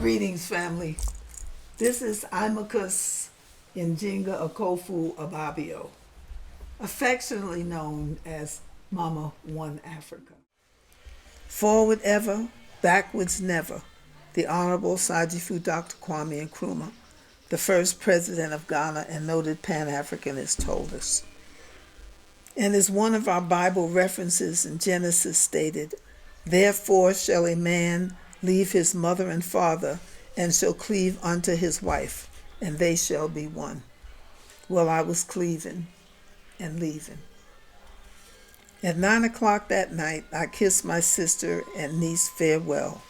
Greetings, family. This is IMAHKÜS Njinga Okofu Ababio, affectionately known as Mama Africa. Forward ever, backwards never, the Honorable Sajifu Dr. Kwame Nkrumah, the first president of Ghana and noted Pan-Africanist, told us. And as one of our Bible references in Genesis stated, "Therefore shall a man leave his mother and father, and shall cleave unto his wife, and they shall be one." Well, I was cleaving and leaving. At 9 o'clock that night, I kissed my sister and niece farewell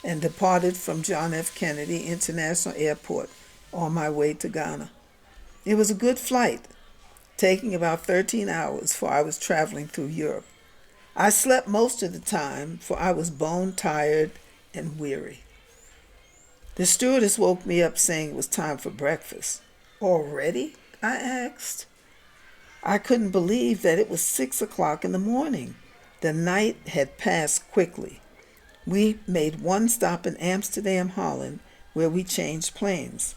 and departed from John F. Kennedy International Airport on my way to Ghana. It was a good flight, taking about 13 hours, for I was traveling through Europe. I slept most of the time, for I was bone-tired and weary. The stewardess woke me up saying it was time for breakfast. "Already?" I asked. I couldn't believe that it was 6 o'clock in the morning. The night had passed quickly. We made one stop in Amsterdam, Holland, where we changed planes.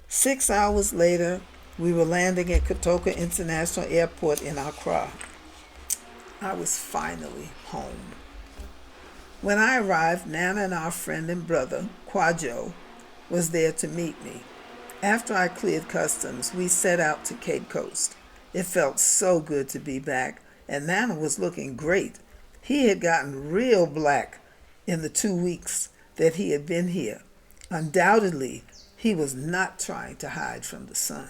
6 hours later, we were landing at Kotoka International Airport in Accra. I was finally home. When I arrived, Nana and our friend and brother, Kwajo, was there to meet me. After I cleared customs, we set out to Cape Coast. It felt so good to be back, and Nana was looking great. He had gotten real black in the 2 weeks that he had been here. Undoubtedly, he was not trying to hide from the sun.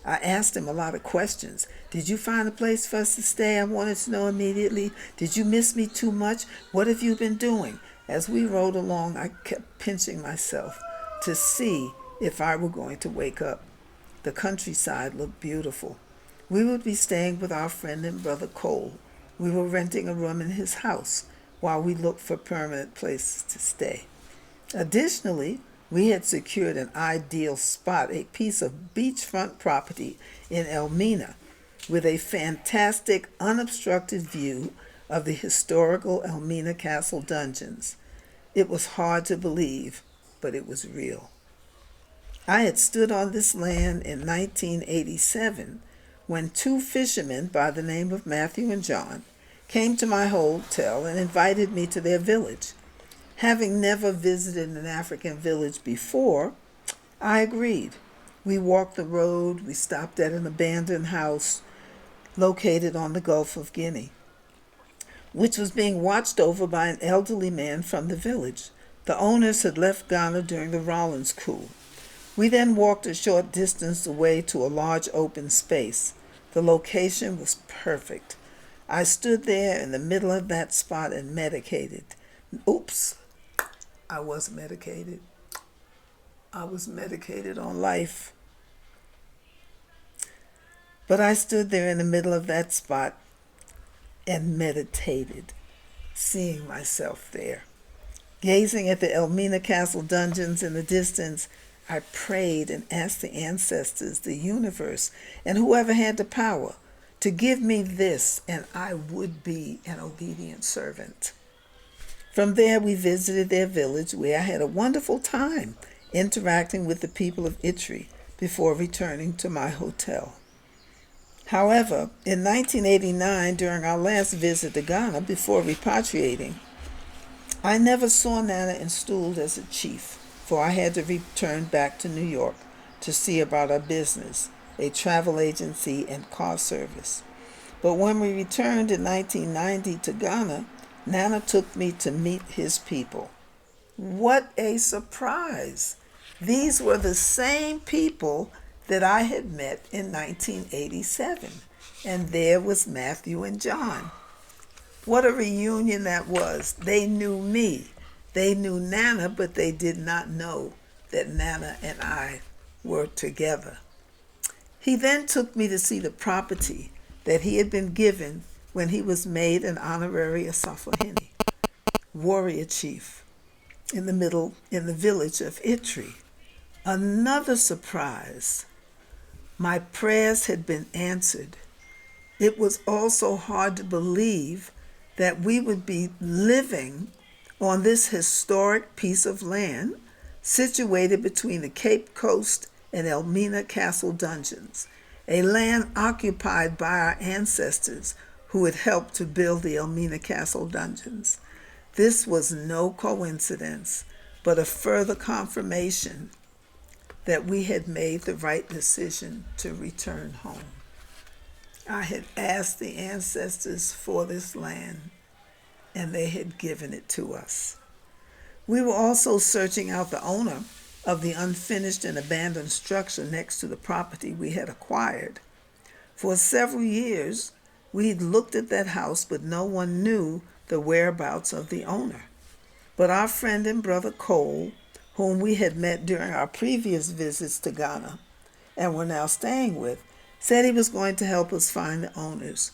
I asked him a lot of questions. "Did you find a place for us to stay?" I wanted to know immediately. "Did you miss me too much? What have you been doing?" As we rode along, I kept pinching myself to see if I were going to wake up. The countryside looked beautiful. We would be staying with our friend and brother Cole. We were renting a room in his house while we looked for permanent places to stay. Additionally, we had secured an ideal spot, a piece of beachfront property in Elmina with a fantastic unobstructed view of the historical Elmina Castle dungeons. It was hard to believe, but it was real. I had stood on this land in 1987 when two fishermen by the name of Matthew and John came to my hotel and invited me to their village. Having never visited an African village before, I agreed. We walked the road. We stopped at an abandoned house located on the Gulf of Guinea, which was being watched over by an elderly man from the village. The owners had left Ghana during the Rawlins coup. We then walked a short distance away to a large open space. The location was perfect. I stood there in the middle of that spot and meditated. Oops. I was medicated. I was medicated on life. But I stood there in the middle of that spot and meditated, seeing myself there. Gazing at the Elmina Castle dungeons in the distance, I prayed and asked the ancestors, the universe, and whoever had the power to give me this, and I would be an obedient servant. From there, we visited their village, where I had a wonderful time interacting with the people of Itri before returning to my hotel. However, in 1989, during our last visit to Ghana before repatriating, I never saw Nana installed as a chief, for I had to return back to New York to see about our business, a travel agency and car service. But when we returned in 1990 to Ghana, Nana took me to meet his people. What a surprise! These were the same people that I had met in 1987, and there was Matthew and John. What a reunion that was. They knew me. They knew Nana, but they did not know that Nana and I were together. He then took me to see the property that he had been given when he was made an honorary Asafahene, warrior chief, in the village of Itri. Another surprise. My prayers had been answered. It was also hard to believe that we would be living on this historic piece of land situated between the Cape Coast and Elmina Castle dungeons, a land occupied by our ancestors who had helped to build the Elmina Castle dungeons. This was no coincidence, but a further confirmation that we had made the right decision to return home. I had asked the ancestors for this land, and they had given it to us. We were also searching out the owner of the unfinished and abandoned structure next to the property we had acquired. For several years, we'd looked at that house, but no one knew the whereabouts of the owner. But our friend and brother Cole, whom we had met during our previous visits to Ghana and were now staying with, said he was going to help us find the owners.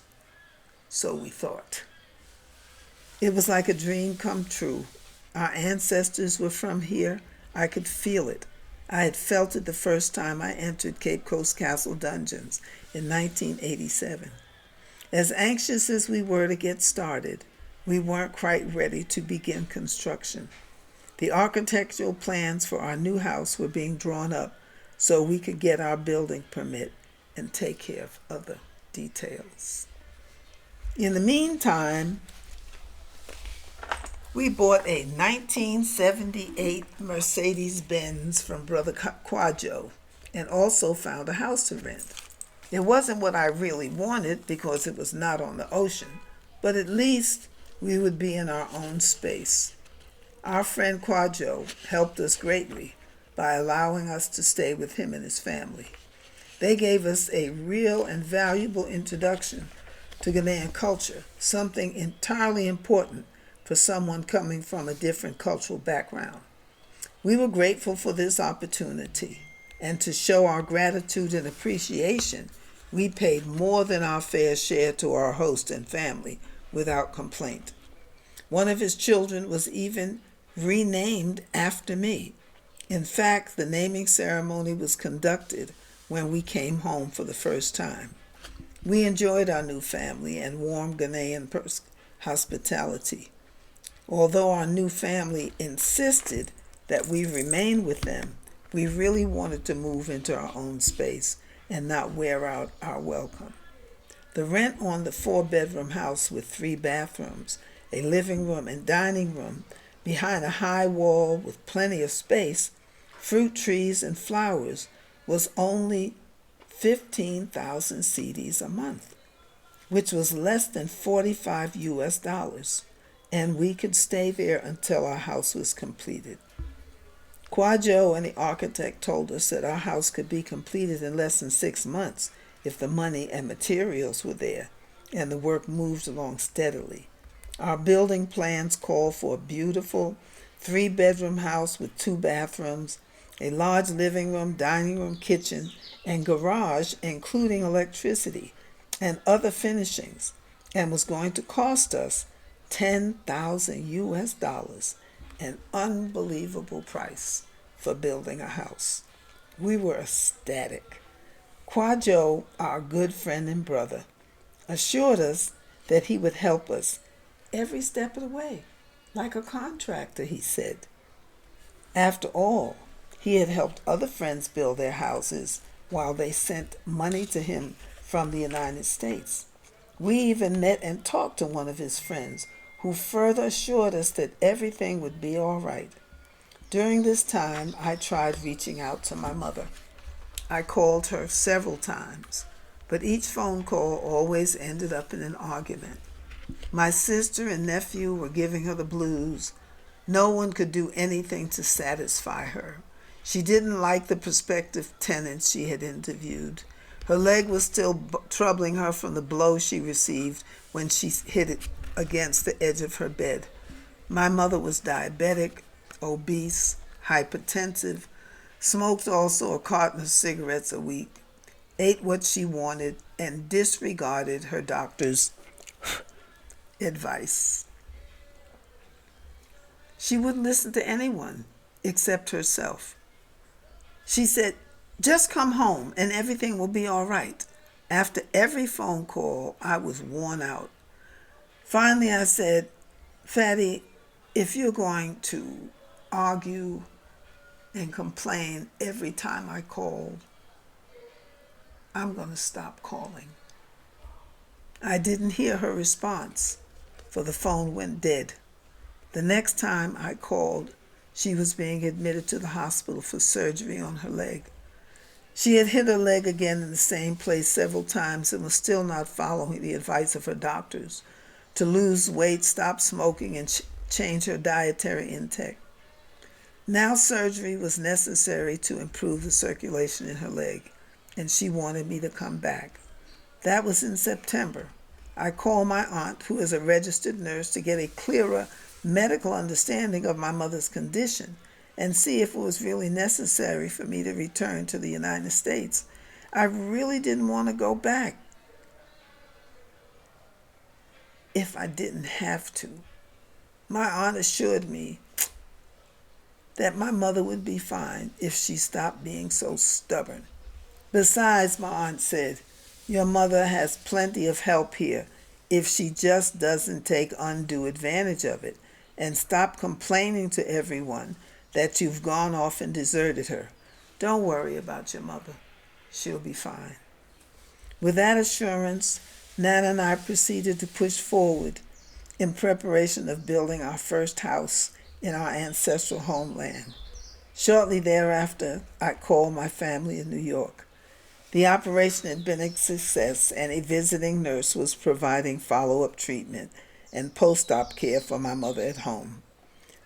So we thought. It was like a dream come true. Our ancestors were from here. I could feel it. I had felt it the first time I entered Cape Coast Castle Dungeons in 1987. As anxious as we were to get started, we weren't quite ready to begin construction. The architectural plans for our new house were being drawn up so we could get our building permit and take care of other details. In the meantime, we bought a 1978 Mercedes-Benz from Brother Quadjo and also found a house to rent. It wasn't what I really wanted because it was not on the ocean, but at least we would be in our own space. Our friend Quadjo helped us greatly by allowing us to stay with him and his family. They gave us a real and valuable introduction to Ghanaian culture, something entirely important for someone coming from a different cultural background. We were grateful for this opportunity, and to show our gratitude and appreciation, we paid more than our fair share to our host and family without complaint. One of his children was even renamed after me. In fact, the naming ceremony was conducted when we came home for the first time. We enjoyed our new family and warm Ghanaian hospitality. Although our new family insisted that we remain with them, we really wanted to move into our own space and not wear out our welcome. The rent on the 4-bedroom house with 3 bathrooms, a living room and dining room behind a high wall with plenty of space, fruit trees and flowers, was only 15,000 cedis a month, which was less than $45, and we could stay there until our house was completed. Quadjo and the architect told us that our house could be completed in less than 6 months if the money and materials were there and the work moved along steadily. Our building plans call for a beautiful 3-bedroom house with 2 bathrooms, a large living room, dining room, kitchen, and garage, including electricity and other furnishings, and was going to cost us $10,000, an unbelievable price for building a house. We were ecstatic. Quadjo, our good friend and brother, assured us that he would help us every step of the way, like a contractor, he said. After all, he had helped other friends build their houses while they sent money to him from the United States. We even met and talked to one of his friends who further assured us that everything would be all right. During this time, I tried reaching out to my mother. I called her several times, but each phone call always ended up in an argument. My sister and nephew were giving her the blues. No one could do anything to satisfy her. She didn't like the prospective tenants she had interviewed. Her leg was still troubling her from the blow she received when she hit it against the edge of her bed. My mother was diabetic, obese, hypertensive, smoked also a carton of cigarettes a week, ate what she wanted, and disregarded her doctor's advice. She wouldn't listen to anyone except herself. She said, "Just come home and everything will be all right." After every phone call, I was worn out. Finally, I said, "Fatty, If you're going to argue and complain every time I call, I'm going to stop calling. I didn't hear her response, for the phone went dead. The next time I called, she was being admitted to the hospital for surgery on her leg. She had hit her leg again in the same place several times and was still not following the advice of her doctors to lose weight, stop smoking, and change her dietary intake. Now surgery was necessary to improve the circulation in her leg, and she wanted me to come back. That was in September. I called my aunt, who is a registered nurse, to get a clearer medical understanding of my mother's condition and see if it was really necessary for me to return to the United States. I really didn't want to go back if I didn't have to. My aunt assured me that my mother would be fine if she stopped being so stubborn. Besides, my aunt said, your mother has plenty of help here if she just doesn't take undue advantage of it and stop complaining to everyone that you've gone off and deserted her. Don't worry about your mother. She'll be fine. With that assurance, Nana and I proceeded to push forward in preparation of building our first house in our ancestral homeland. Shortly thereafter, I called my family in New York. The operation had been a success, and a visiting nurse was providing follow-up treatment and post-op care for my mother at home.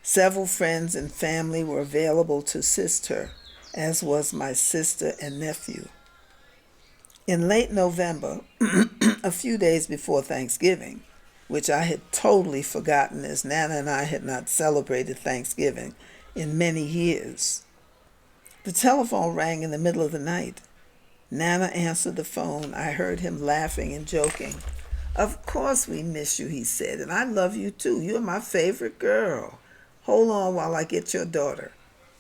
Several friends and family were available to assist her, as was my sister and nephew. In late November, a few days before Thanksgiving, which I had totally forgotten as Nana and I had not celebrated Thanksgiving in many years, the telephone rang in the middle of the night. Nana answered the phone. I heard him laughing and joking. Of course we miss you, he said, and I love you too. You're my favorite girl. Hold on while I get your daughter.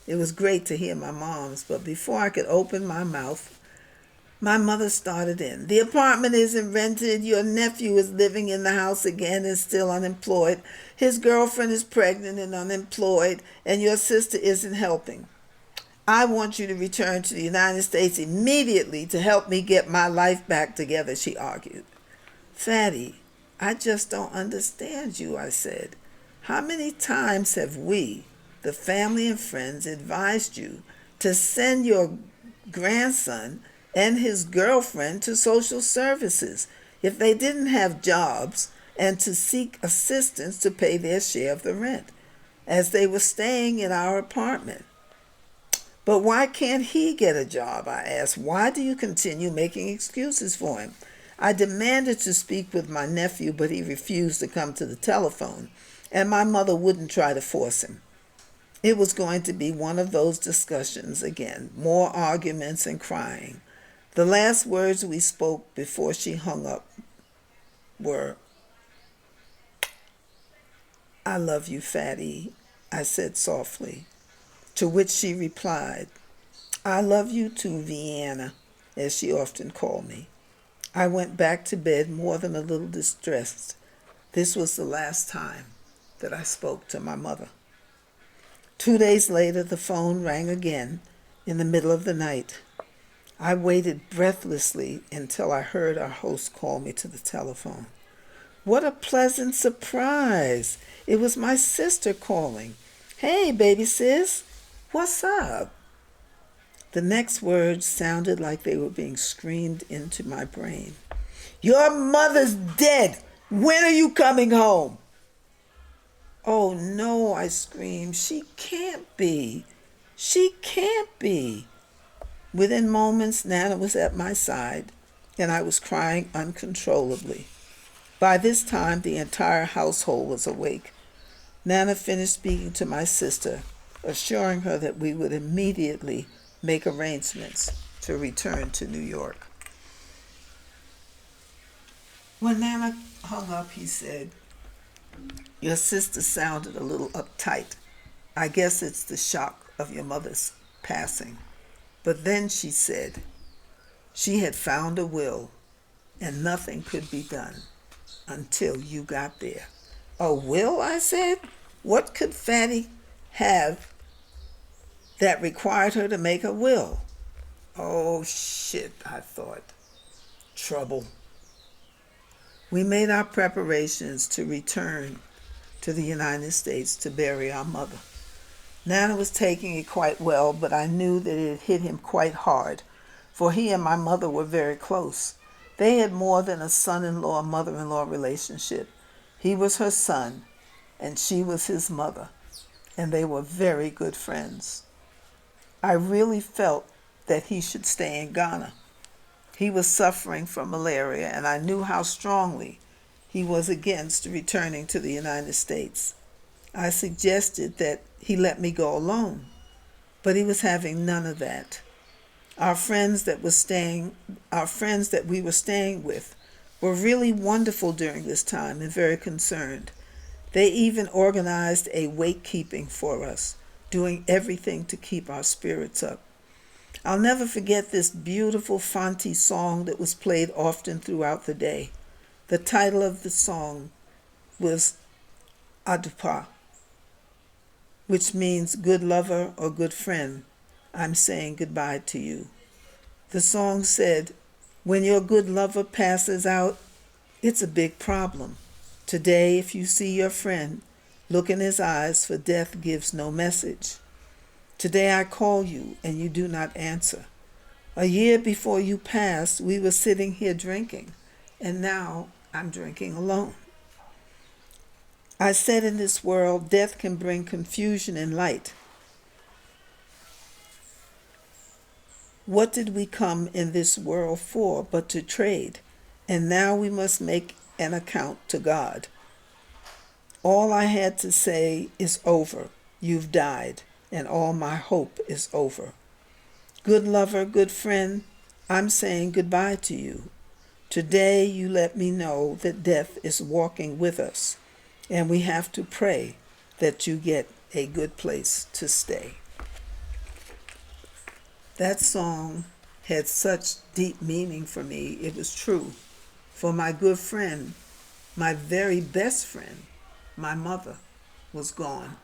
It was great to hear my mom's, but before I could open my mouth, my mother started in. The apartment isn't rented. Your nephew is living in the house again and still unemployed. His girlfriend is pregnant and unemployed, and your sister isn't helping. I want you to return to the United States immediately to help me get my life back together, she argued. Fatty, I just don't understand you, I said. How many times have we, the family and friends, advised you to send your grandson and his girlfriend to social services if they didn't have jobs and to seek assistance to pay their share of the rent, as they were staying in our apartment? But why can't he get a job? I asked. Why do you continue making excuses for him? I demanded to speak with my nephew, but he refused to come to the telephone, and my mother wouldn't try to force him. It was going to be one of those discussions again, more arguments and crying. The last words we spoke before she hung up were, I love you, Fatty, I said softly, to which she replied, I love you too, Vienna, as she often called me. I went back to bed more than a little distressed. This was the last time that I spoke to my mother. 2 days later, the phone rang again in the middle of the night. I waited breathlessly until I heard our host call me to the telephone. What a pleasant surprise! It was my sister calling. Hey, baby sis, what's up? The next words sounded like they were being screamed into my brain. Your mother's dead! When are you coming home? Oh no, I screamed. She can't be. She can't be. Within moments, Nana was at my side, and I was crying uncontrollably. By this time, the entire household was awake. Nana finished speaking to my sister, assuring her that we would immediately make arrangements to return to New York. When Nana hung up, he said, your sister sounded a little uptight. I guess it's the shock of your mother's passing. But then she said she had found a will and nothing could be done until you got there. A will, I said? What could Fanny have that required her to make a will? Oh shit, I thought. Trouble. We made our preparations to return to the United States to bury our mother. Nana was taking it quite well, but I knew that it had hit him quite hard, for he and my mother were very close. They had more than a son-in-law, mother-in-law relationship. He was her son, and she was his mother, and they were very good friends. I really felt that he should stay in Ghana. He was suffering from malaria, and I knew how strongly he was against returning to the United States. I suggested that he let me go alone, but he was having none of that. Our friends that we were staying with were really wonderful during this time and very concerned. They even organized a wake keeping for us, doing everything to keep our spirits up. I'll never forget this beautiful Fanti song that was played often throughout the day. The title of the song was Adupa, which means good lover or good friend. I'm saying goodbye to you. The song said, when your good lover passes out, it's a big problem. Today, if you see your friend, look in his eyes, for death gives no message. Today I call you and you do not answer. A year before you passed, we were sitting here drinking, and now I'm drinking alone. I said in this world, death can bring confusion and light. What did we come in this world for but to trade? And now we must make an account to God. All I had to say is over. You've died, and all my hope is over. Good lover, good friend, I'm saying goodbye to you. Today you let me know that death is walking with us, and we have to pray that you get a good place to stay. That song had such deep meaning for me. It was true. For my good friend, my very best friend, my mother, was gone.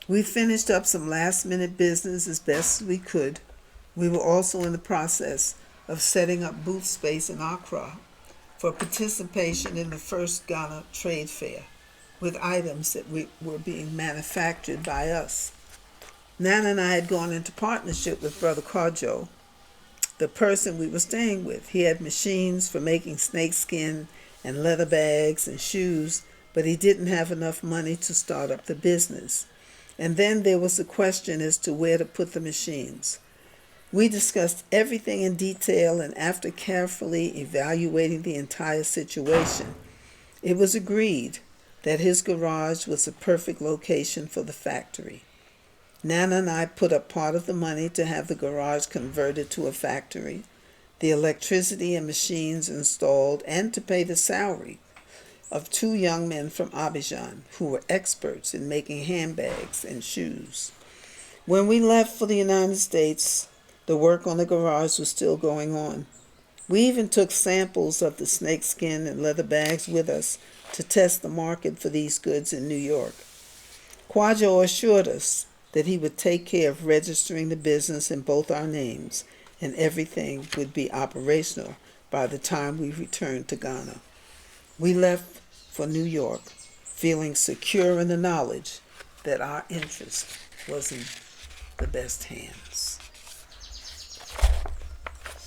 We finished up some last-minute business as best as we could. We were also in the process of setting up booth space in Accra for participation in the first Ghana Trade Fair with items that were being manufactured by us. Nana and I had gone into partnership with Brother Kojo, the person we were staying with. He had machines for making snakeskin and leather bags and shoes, but he didn't have enough money to start up the business. And then there was the question as to where to put the machines. We discussed everything in detail, and after carefully evaluating the entire situation, it was agreed that his garage was the perfect location for the factory. Nana and I put up part of the money to have the garage converted to a factory, the electricity and machines installed, and to pay the salary of 2 young men from Abidjan who were experts in making handbags and shoes. When we left for the United States, the work on the garage was still going on. We even took samples of the snakeskin and leather bags with us to test the market for these goods in New York. Kwajo assured us that he would take care of registering the business in both our names, and everything would be operational by the time we returned to Ghana. We left for New York, feeling secure in the knowledge that our interest was in the best hands.